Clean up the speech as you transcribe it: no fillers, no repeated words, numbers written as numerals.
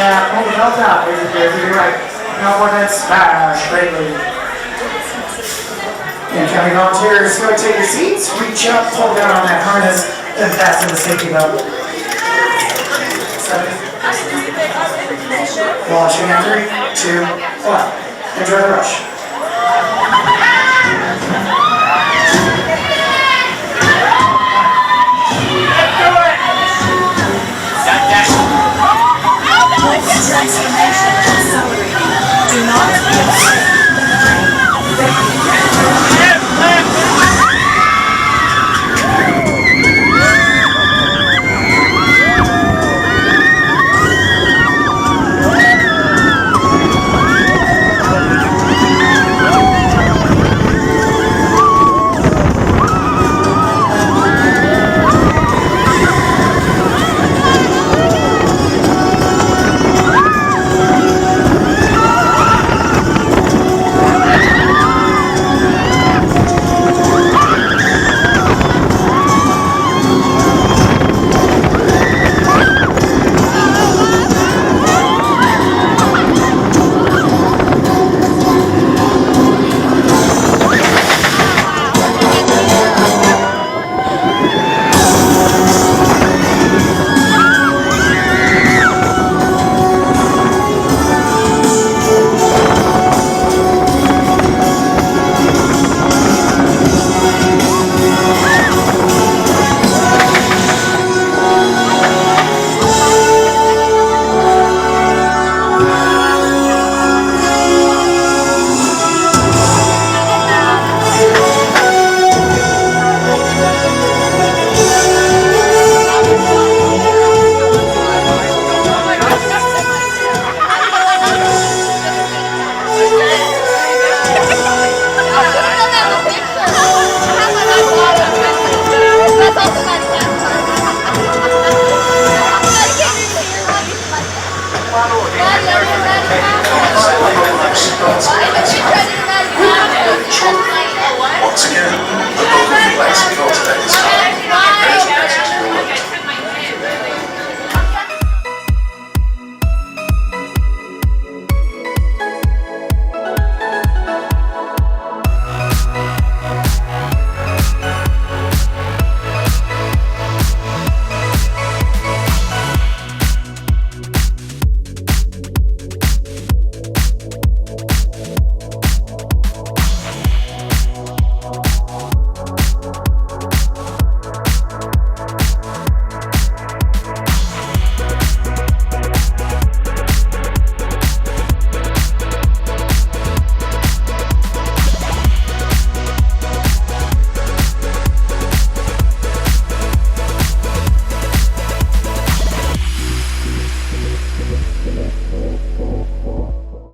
pull the belt out, raise it here to your right. No more than smash, greatly. Incoming volunteers, go take your seats, reach up, pull down on that harness, then fasten the safety belt. 7. Launching in 3, 2, 1. Enjoy the rush. Transformation accelerating. Do not be afraid. Once again, the POV basic for today's